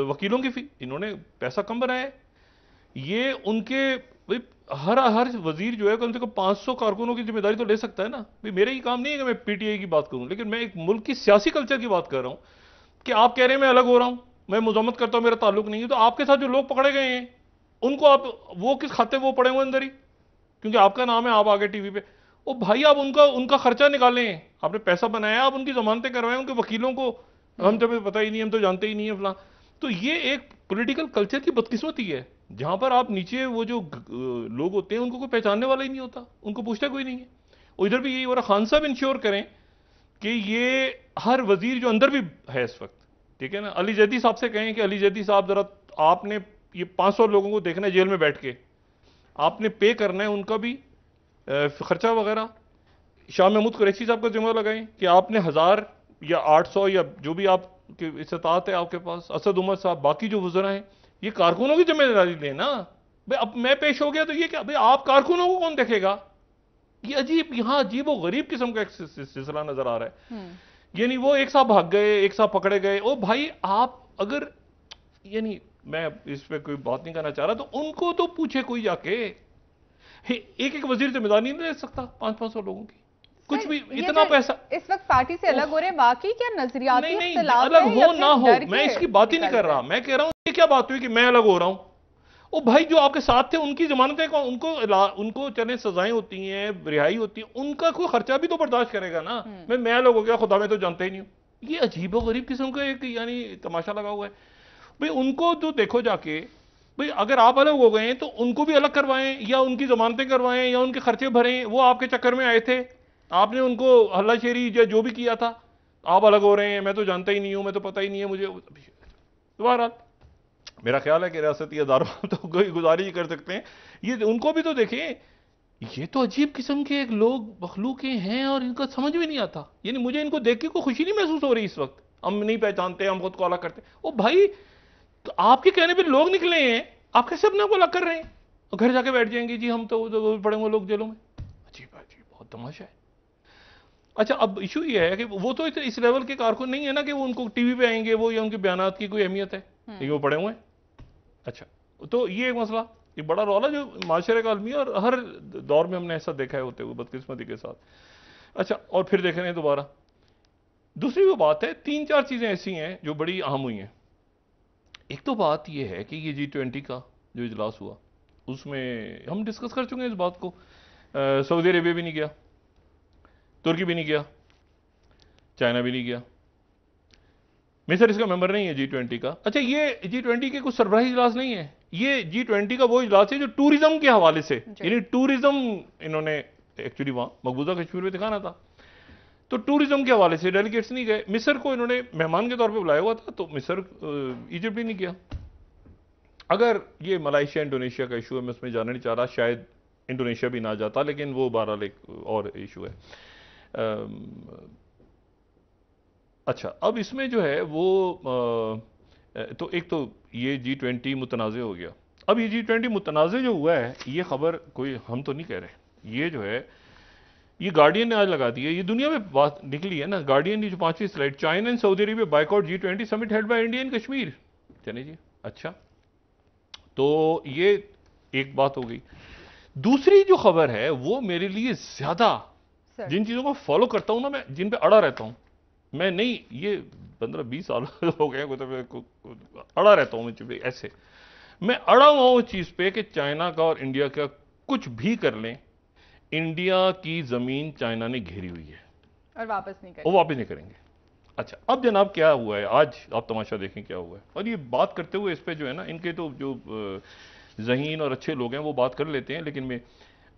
वकीलों की फी, इन्होंने पैसा कम बनाया है, ये उनके हर वजीर जो है कम से कम 500 कारकुनों की जिम्मेदारी तो ले सकता है ना। भाई मेरा ही काम नहीं है कि मैं पीटीआई की बात करूं, लेकिन मैं एक मुल्क की सियासी कल्चर की बात कर रहा हूं कि आप कह रहे हैं मैं अलग हो रहा हूं, मैं मुजम्मत करता हूं, मेरा ताल्लुक नहीं है, तो आपके साथ जो लोग पकड़े गए हैं उनको आप वो किस खाते वो पड़े हुए अंदर ही, क्योंकि आपका नाम है, आप आगे टीवी पे। ओ भाई, आप उनका खर्चा निकालें, आपने पैसा बनाया, आप उनकी जमानतें करवाएं, उनके वकीलों को। हम तो पता ही नहीं, हम तो जानते ही नहीं है फला। तो ये एक पॉलिटिकल कल्चर की बदकिस्मती है, जहां पर आप नीचे वो जो लोग होते हैं उनको कोई पहचानने वाला ही नहीं होता, उनको पूछता कोई नहीं है। और इधर भी यही हो रहा। खान साहब इंश्योर करें कि ये हर वजीर जो अंदर भी है इस वक्त, ठीक है ना, अली जैदी साहब से कहें कि अली जैदी साहब जरा आपने ये 500 लोगों को देखना है जेल में बैठ के, आपने पे करना है उनका भी खर्चा वगैरह। शाह महमूद कुरैशी साहब का जिम्मा लगाएं कि आपने 1000 या 800 या जो भी आपकी इस्तात है आपके पास, असद उमर साहब, बाकी जो वज़रा हैं, ये कारकुनों की जिम्मेदारी लें ना भाई। अब मैं पेश हो गया तो ये क्या भाई, आप कारकुनों को कौन देखेगा? ये अजीब, यहां अजीब और गरीब किस्म का एक सिलसिला नजर आ रहा है। यानी वो एक साहब भाग गए, एक साहब पकड़े गए। ओ भाई, आप अगर, यानी मैं इस पे कोई बात नहीं करना चाह रहा, तो उनको तो पूछे कोई जाके। एक एक वजीर जिम्मेदारी नहीं ले सकता 500-500 लोगों की, कुछ भी इतना पैसा। इस वक्त पार्टी से अलग हो रहे हैं, बाकी क्या नजरियाती इख्तिलाफ अलग है हो ना हो, मैं इसकी बात ही नहीं कर रहा। मैं कह रहा हूं ये क्या बात हुई कि मैं अलग हो रहा हूं? ओ भाई, जो आपके साथ थे उनकी जमानतें, उनको चले सजाएं होती हैं, रिहाई होती है, उनका कोई खर्चा भी तो बर्दाश्त करेगा ना। मैं अलग हो गया, खुदा मैं तो जानता ही नहीं हूं। ये अजीब और गरीब किस्म का एक यानी तमाशा लगा हुआ है भाई। उनको तो देखो जाके भाई, अगर आप अलग हो गए हैं तो उनको भी अलग करवाएं, या उनकी जमानतें करवाएं, या उनके खर्चे भरें। वो आपके चक्कर में आए थे, आपने उनको हल्ला शेरी या जो भी किया था, आप अलग हो रहे हैं, मैं तो जानता ही नहीं हूं, मैं तो पता ही नहीं है मुझे। दोबारा मेरा ख्याल है कि रियासती अदारों तो कोई गुजारिश कर सकते हैं, ये उनको भी तो देखें। ये तो अजीब किस्म के एक लोग मखलूक हैं और इनका समझ भी नहीं आता। यानी मुझे इनको देख के कोई खुशी नहीं महसूस हो रही इस वक्त। हम नहीं पहचानते, हम खुद को अलग करते। ओ भाई, तो आपके कहने पे लोग निकले हैं, आप कैसे अपने को अलग कर रहे हैं? और घर जाके बैठ जाएंगे जी हम तो पड़े हुए लोग जेलों में। अजीब अजीब, बहुत तमाशा है। अच्छा, अब इशू ये है कि वो तो इस लेवल के कारकुन नहीं है ना कि वो उनको टीवी पे आएंगे वो, या उनके बयानात की कोई अहमियत है, लेकिन वो पड़े हुए हैं। अच्छा, तो ये एक मसला, ये बड़ा रौला जो माशरे का आलमी है, और हर दौर में हमने ऐसा देखा है होते हुए बदकिस्मती के साथ। अच्छा, और फिर देख रहे हैं दोबारा। दूसरी वो बात है, 3-4 चीजें ऐसी हैं जो बड़ी अहम हुई हैं। एक तो बात यह है कि ये G20 का जो इजलास हुआ, उसमें हम डिस्कस कर चुके हैं इस बात को। सऊदी अरेबिया भी नहीं गया, तुर्की भी नहीं गया, चाइना भी नहीं गया, मिस्र इसका मेंबर नहीं है G20 का। अच्छा, ये G20 के कुछ सरबराही इजलास नहीं है, ये G20 का वो इजलास है जो टूरिज्म के हवाले से, यानी टूरिज्म इन्होंने एक्चुअली वहां मकबूजा कश्मीर में दिखाना था, तो टूरिज्म के हवाले से डेलीगेट्स नहीं गए। मिस्र को इन्होंने मेहमान के तौर पे बुलाया हुआ था, तो मिस्र, इजिप्ट भी नहीं किया। अगर ये मलाइशिया इंडोनेशिया का इशू है, मैं उसमें जाना नहीं चाह रहा, शायद इंडोनेशिया भी ना जाता, लेकिन वो बहरहाल एक और इशू है। अच्छा, अब इसमें जो है वो तो एक तो ये G20 मुतनाज़ हो गया। अब ये G20 मुतनाज़ जो हुआ है, ये खबर कोई हम तो नहीं कह रहे, ये जो है ये गार्डियन ने आज लगा दी है, ये दुनिया में बात निकली है ना। गार्डियन की जो 5वीं slide, China and Saudi Arabia boycott G20 summit held by India in Kashmir. चले जी, अच्छा, तो ये एक बात हो गई। दूसरी जो खबर है वो मेरे लिए ज्यादा, जिन चीजों को फॉलो करता हूं ना मैं, जिन पे अड़ा रहता हूं मैं, नहीं ये 15-20 साल हो गए अड़ा रहता हूं मैं ऐसे, मैं अड़ा हुआ हूं उस चीज पे कि चाइना का और इंडिया का कुछ भी कर लें, इंडिया की जमीन चाइना ने घेरी हुई है और वापस नहीं करेंगे, वो वापस नहीं करेंगे। अच्छा, अब जनाब क्या हुआ है, आज आप तमाशा देखें क्या हुआ है। और ये बात करते हुए इस पे जो है ना, इनके तो जो ज़हीन और अच्छे लोग हैं वो बात कर लेते हैं, लेकिन मैं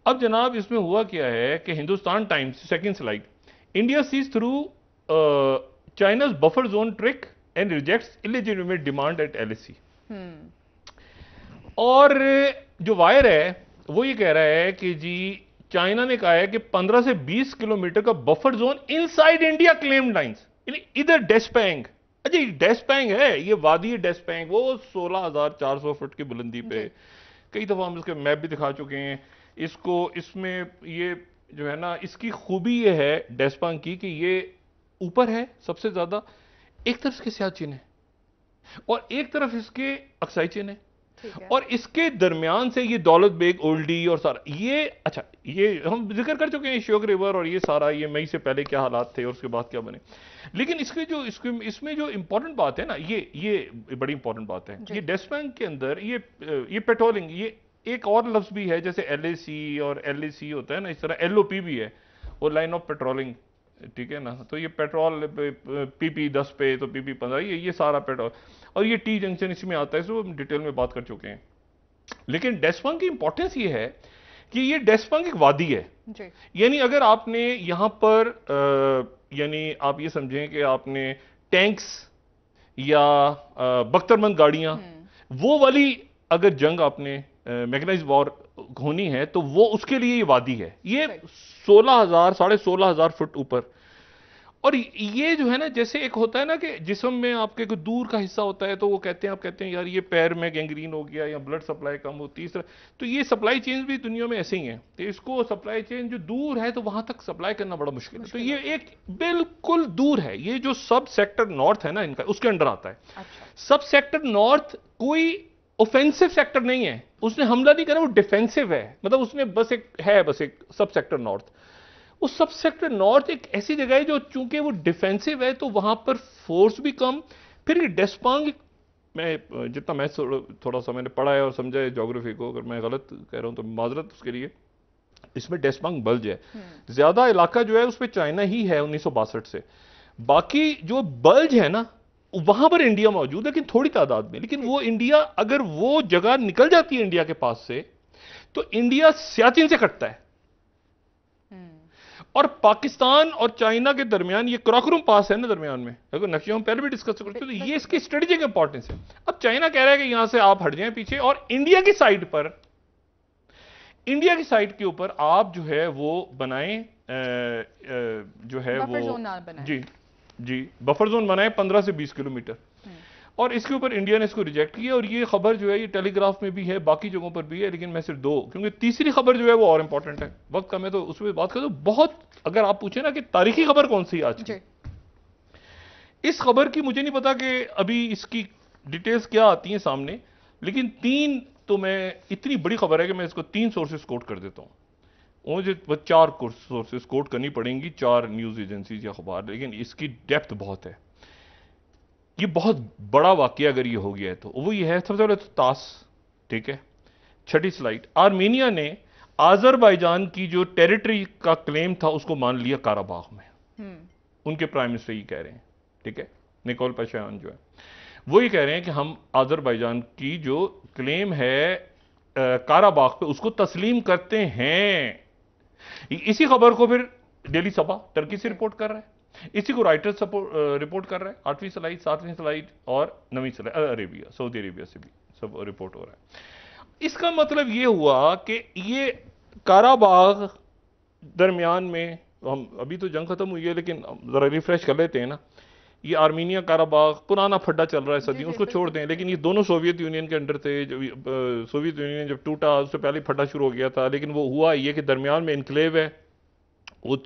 अब जनाब इसमें हुआ क्या है कि Hindustan Times, second slide, India sees through China's buffer zone trick and rejects illegitimate demand at LAC। और जो वायर है वो ये कह रहा है कि जी चाइना ने कहा है कि 15 से 20 किलोमीटर का buffer zone inside India claim lines, इधर डेस्पैंग, अच्छा डेस्पैंग है, ये वादी डेस्पैंग, वो 16,400 फुट की बुलंदी पे, कई दफा हम इसके मैप भी दिखा चुके हैं इसको। इसमें ये जो है ना, इसकी खूबी ये है डेस्पैंग की कि ये ऊपर है सबसे ज्यादा, एक तरफ इसके सियाचिन है और एक तरफ इसके अक्साई चिन है, और इसके दरमियान से ये दौलत बेग, ओल्डी और सारा ये, अच्छा ये हम जिक्र कर चुके हैं श्योक रिवर और ये सारा, ये मई से पहले क्या हालात थे और उसके बाद क्या बने। लेकिन इसके जो इसमें जो इंपॉर्टेंट बात है ना, ये बड़ी इंपॉर्टेंट बात है, ये डेस्पैंग के अंदर ये पेट्रोलिंग, ये एक और लफ्ज भी है, जैसे LAC और LAC होता है ना, इस तरह LOP भी है, वो लाइन ऑफ पेट्रोलिंग, ठीक है ना। तो ये पेट्रोल PP 10 पे तो PP 15, ये सारा पेट्रोल, और ये T जंक्शन इसमें आता है, इसको हम डिटेल में बात कर चुके हैं। लेकिन डेस्पांग की इंपॉर्टेंस ये है कि ये डेस्पांग एक वादी है, यानी अगर आपने यहां पर यानी आप ये समझें कि आपने टैंक्स या बख्तरबंद गाड़ियां, वो वाली अगर जंग आपने मैकेनाइज्ड वॉर होनी है तो वो उसके लिए ये वादी है। ये 16,000 16,500 फुट ऊपर, और ये जो है ना, जैसे एक होता है ना कि जिस्म में आपके कोई दूर का हिस्सा होता है तो वो कहते हैं, आप कहते हैं यार ये पैर में गैंग्रीन हो गया या ब्लड सप्लाई कम होती है, इस तरह। तो ये सप्लाई चेन भी दुनिया में ऐसे ही है, तो इसको सप्लाई चेन जो दूर है तो वहां तक सप्लाई करना बड़ा मुश्किल है। तो ये एक बिल्कुल दूर है, ये जो सब सेक्टर नॉर्थ है ना इनका, उसके अंडर आता है। सब सेक्टर नॉर्थ कोई ऑफेंसिव सेक्टर नहीं है, उसने हमला नहीं करा, वो डिफेंसिव है, मतलब उसने बस एक सब सेक्टर नॉर्थ। उस सब सेक्टर नॉर्थ एक ऐसी जगह है जो चूंकि वो डिफेंसिव है तो वहां पर फोर्स भी कम। फिर ये डेस्पांग, मैं जितना मैं थोड़ा सा मैंने पढ़ा है और समझा है ज्योग्राफी को, अगर मैं गलत कह रहा हूं तो माजरत उसके लिए। इसमें डेस्पांग बल्ज है, ज्यादा इलाका जो है उसमें चाइना ही है 1962 से, बाकी जो बल्ज है ना वहां पर इंडिया मौजूद है, लेकिन थोड़ी तादाद में। लेकिन वो इंडिया, अगर वो जगह निकल जाती है इंडिया के पास से तो इंडिया सियाचिन से कटता है, और पाकिस्तान और चाइना के दरमियान ये कराकोरम पास है ना दरमियान में, अगर नक्शे हम पहले भी डिस्कस करते तो ये इसकी स्ट्रेटेजिक इंपॉर्टेंस है। अब चाइना कह रहा है कि यहां से आप हट जाएं पीछे, और इंडिया की साइड पर, इंडिया की साइड के ऊपर आप जो है वो बनाएं, जो है वो जी बफर जोन बनाएं 15 से 20 किलोमीटर, और इसके ऊपर इंडिया ने इसको रिजेक्ट किया। और ये खबर जो है ये टेलीग्राफ में भी है, बाकी जगहों पर भी है, लेकिन मैं सिर्फ 2, क्योंकि तीसरी खबर जो है वो और इंपॉर्टेंट है, वक्त का मैं तो उसमें बात करूं बहुत। अगर आप पूछे ना कि तारीखी खबर कौन सी आज की, इस खबर की मुझे नहीं पता कि अभी इसकी डिटेल्स क्या आती हैं सामने, लेकिन 3 तो मैं, इतनी बड़ी खबर है कि मैं इसको 3 सोर्सेस कोट कर देता हूं। मुझे 4 सोर्सेस कोट करनी पड़ेंगी, 4 न्यूज एजेंसीज या अखबार, लेकिन इसकी डेप्थ बहुत है। ये बहुत बड़ा वाकया अगर ये हो गया है तो वो ये है, सबसे पहले तो तास, ठीक है। छठी स्लाइड, आर्मेनिया ने आजरबाईजान की जो टेरिटरी का क्लेम था उसको मान लिया काराबाग में। उनके प्राइम मिनिस्टर ये कह रहे हैं, ठीक है, निकोल पाशियान जो है वो ये कह रहे हैं कि हम आजरबाईजान की जो क्लेम है काराबाग पे उसको तस्लीम करते हैं। इसी खबर को फिर डेली सभा टर्की से रिपोर्ट कर रहा है, इसी को राइटर्स रिपोर्ट कर रहा है, 8वीं स्लाइड, 7वीं स्लाइड और 9वीं स्लाइड, अरेबिया, सऊदी अरेबिया से भी सब रिपोर्ट हो रहा है। इसका मतलब ये हुआ कि ये काराबाग दरमियान में, हम अभी तो जंग खत्म हुई है लेकिन जरा रिफ्रेश कर लेते हैं ना, ये आर्मीनिया काराबाग पुराना फड्डा चल रहा है सदियों, उसको छोड़ दें। लेकिन ये दोनों सोवियत यूनियन के अंडर थे, जब सोवियत यूनियन जब टूटा उससे पहले फड्डा शुरू हो गया था, लेकिन वो हुआ ये कि दरमियान में इनक्लेव है।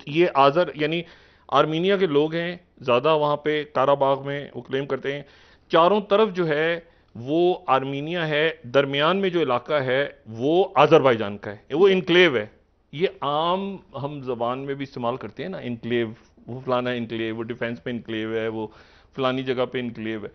ये आजर यानी आर्मीनिया के लोग हैं ज्यादा वहां पे काराबाग में, वो क्लेम करते हैं। चारों तरफ जो है वो आर्मीनिया है, दरमियान में जो इलाका है वो आजरबाईजान का है, वो इनक्लेव है। ये आम हम जबान में भी इस्तेमाल करते हैं ना, इनक्लेव, वो फलाना इनक्लेव, वो डिफेंस पे इनक्लेव है, वो फलानी जगह पे इनक्लेव है।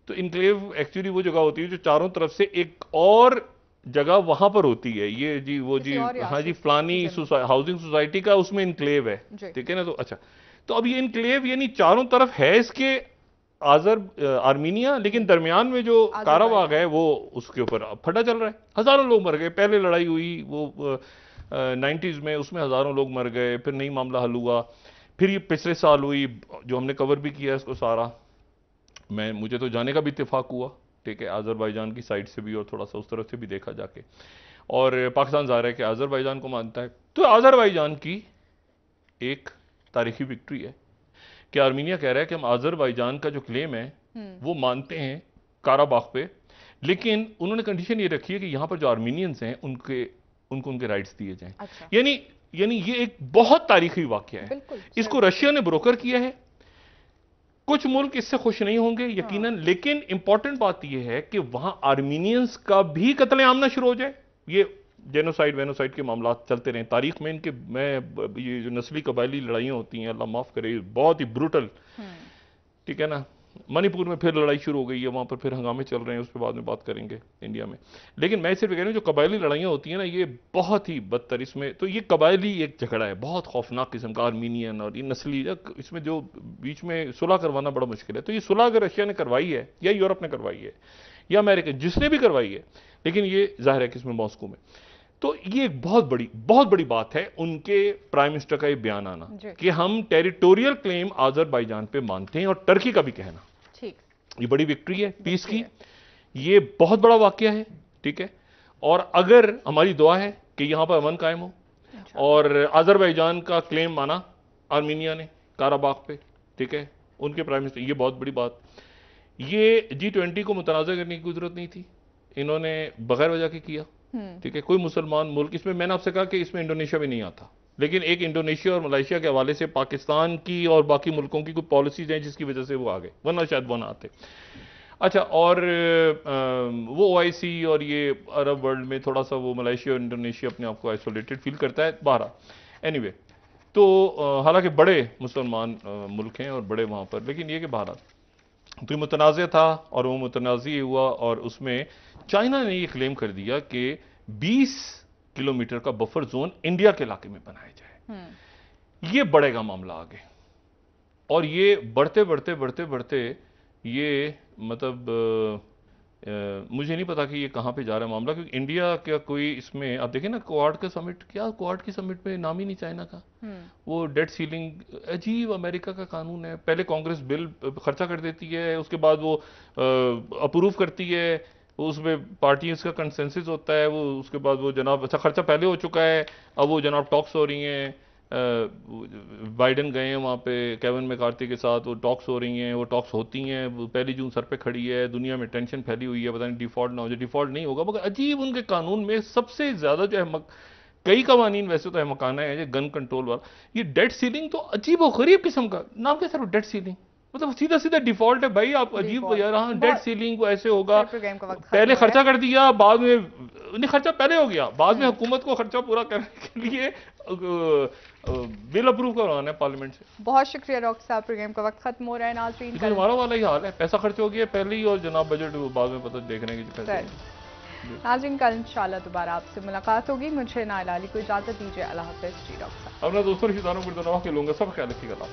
तो इनक्लेव एक्चुअली वो जगह होती है जो चारों तरफ से एक और जगह वहां पर होती है, ये जी वो जी हाँ जी फलानी हाउसिंग सोसाइटी का उसमें इनक्लेव है, ठीक है ना। तो अच्छा, तो अब ये इनक्लेव यानी चारों तरफ है इसके आर्मीनिया, लेकिन दरमियान में जो काराबाग है वो उसके ऊपर फटा चल रहा है। हजारों लोग मर गए, पहले लड़ाई हुई वो 90s में, उसमें हजारों लोग मर गए, फिर नई मामला हल हुआ, फिर ये पिछले साल हुई जो हमने कवर भी किया इसको सारा, मुझे तो जाने का भी इत्तेफाक हुआ, ठीक है, आजरबाईजान की साइड से भी और थोड़ा सा उस तरफ से भी देखा जाके, और पाकिस्तान जा रहा है कि आजरबाईजान को मानता है। तो आजरबाईजान की एक तारीखी विक्ट्री है कि आर्मीनिया कह रहा है कि हम आजरबाईजान का जो क्लेम है वो मानते हैं काराबाग पे, लेकिन उन्होंने कंडीशन ये रखी है कि यहां पर जो आर्मीनियंस हैं उनको उनके राइट्स दिए जाएं। अच्छा। यानी ये एक बहुत तारीखी वाकया है। इसको रशिया ने ब्रोकर किया है, कुछ मुल्क इससे खुश नहीं होंगे यकीनन, लेकिन इंपॉर्टेंट बात यह है कि वहां आर्मीनियंस का भी कत्लेआम ना शुरू हो जाए। ये जेनोसाइड वेनोसाइड के मामला चलते रहे तारीख में इनके, ये जो नस्ली कबायली लड़ाइयां होती हैं, अल्लाह माफ करे, बहुत ही ब्रूटल, ठीक है ना, मणिपुर में फिर लड़ाई शुरू हो गई है, वहाँ पर फिर हंगामे चल रहे हैं, उस पर बाद में बात करेंगे इंडिया में। लेकिन मैं सिर्फ कह रहा हूँ जो कबायली लड़ाइयाँ होती हैं ना, ये बहुत ही बदतर, इसमें तो ये कबायली एक झगड़ा है बहुत खौफनाक किस्म का, आर्मीनियन और ये नस्ली, इसमें जो बीच में सुलह करवाना बड़ा मुश्किल है। तो ये सुलह अगर रशिया ने करवाई है या यूरोप ने करवाई है या अमेरिका, जिसने भी करवाई है, लेकिन ये जाहिर है कि इसमें मॉस्को में, तो ये एक बहुत बड़ी बात है उनके प्राइम मिनिस्टर का ये बयान आना कि हम टेरिटोरियल क्लेम आज़रबाईजान पे मानते हैं, और टर्की का भी कहना, ठीक, ये बड़ी विक्ट्री है पीस की, ये बहुत बड़ा वाकया है, ठीक है। और अगर हमारी दुआ है कि यहां पर अमन कायम हो, और आज़रबाईजान का क्लेम माना आर्मीनिया ने काराबाग पे, ठीक है, उनके प्राइम मिनिस्टर, ये बहुत बड़ी बात। ये G20 को मुतनाज़ा करने की जरूरत नहीं थी, इन्होंने बगैर वजह के किया, ठीक है। कोई मुसलमान मुल्क इसमें, मैंने आपसे कहा कि इसमें इंडोनेशिया भी नहीं आता, लेकिन एक इंडोनेशिया और मलेशिया के हवाले से पाकिस्तान की और बाकी मुल्कों की कुछ पॉलिसीज हैं जिसकी वजह से वो आ गए, वरना शायद वो ना आते। अच्छा, और वो OIC और ये अरब वर्ल्ड में थोड़ा सा वो मलेशिया और इंडोनेशिया अपने आप को आइसोलेटेड फील करता है बाहर। एनीवे, तो हालांकि बड़े मुसलमान मुल्क हैं और बड़े वहाँ पर, लेकिन ये कि बाहर तो ये मुतनाज़ था, और वो मुतनाज़ हुआ, और उसमें चाइना ने ये क्लेम कर दिया कि 20 किलोमीटर का बफर जोन इंडिया के इलाके में बनाया जाए। ये बढ़ेगा मामला आगे, और ये बढ़ते ये मतलब मुझे नहीं पता कि ये कहां पे जा रहा है मामला, क्योंकि इंडिया का कोई इसमें, आप देखें ना क्वाड का समिट, क्या क्वाड की समिट में नाम ही नहीं चाइना का, वो डेट सीलिंग, अजीब अमेरिका का कानून है, पहले कांग्रेस बिल खर्चा कर देती है, उसके बाद वो अप्रूव करती है, उसमें पार्टीज का कंसेंसस होता है, वो उसके बाद वो जनाब, अच्छा खर्चा पहले हो चुका है, अब वो जनाब टॉक्स हो रही हैं, बाइडन गए हैं वहाँ पे केविन मैकार्थी के साथ, वो टॉक्स हो रही हैं, वो टॉक्स होती हैं, 1 जून सर पे खड़ी है, दुनिया में टेंशन फैली हुई है, पता नहीं डिफॉल्ट ना हो जाए। डिफॉल्ट नहीं होगा, मगर अजीब उनके कानून में सबसे ज्यादा जो है, कई कवानीन वैसे तो है मकाना है, गन कंट्रोल वाला, ये डेट सीलिंग तो अजीब और गरीब किस्म का नाम, क्या सर डेट सीलिंग, मतलब सीधा सीधा डिफॉल्ट है भाई, आप अजीब यार, हाँ डेट सीलिंग को ऐसे होगा, पहले खर्चा कर दिया, बाद में नहीं, खर्चा पहले हो गया, बाद में हुकूमत को खर्चा पूरा करने के लिए बिल अप्रूव करवाना है पार्लियामेंट से। बहुत शुक्रिया डॉक्टर साहब, प्रोग्राम का वक्त खत्म हो रहा है नाज़रीन, हमारा वाला ही हाल है, पैसा खर्च हो गया पहले ही, और जनाब बजट बाद में पता देखने की। नाज़रीन, कल इंशाल्लाह दोबारा आपसे मुलाकात होगी, मुझे नाइला अली को इजाजत दीजिए, अल्लाह हाफ़िज़ जी डॉक्टर साहब। अपना दोस्तों रिश्तेदारों को के लूंगा, सब ख्याल रखिएगा।